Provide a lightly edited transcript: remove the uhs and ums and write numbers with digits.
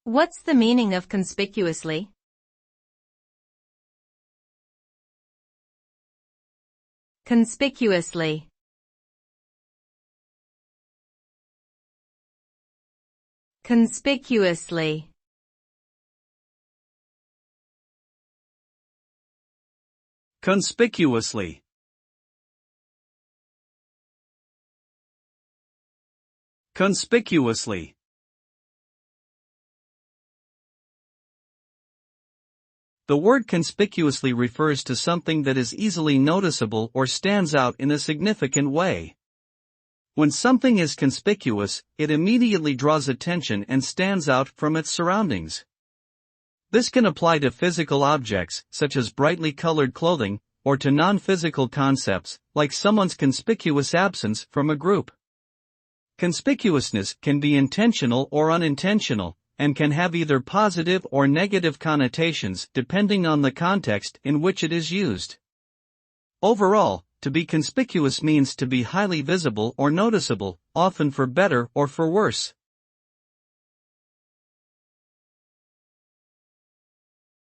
What's the meaning of conspicuously? Conspicuously. Conspicuously. Conspicuously. Conspicuously. The word conspicuously refers to something that is easily noticeable or stands out in a significant way. When something is conspicuous, it immediately draws attention and stands out from its surroundings. This can apply to physical objects, such as brightly colored clothing, or to non-physical concepts, like someone's conspicuous absence from a group. Conspicuousness can be intentional or unintentional, and can have either positive or negative connotations depending on the context in which it is used. Overall, to be conspicuous means to be highly visible or noticeable, often for better or for worse.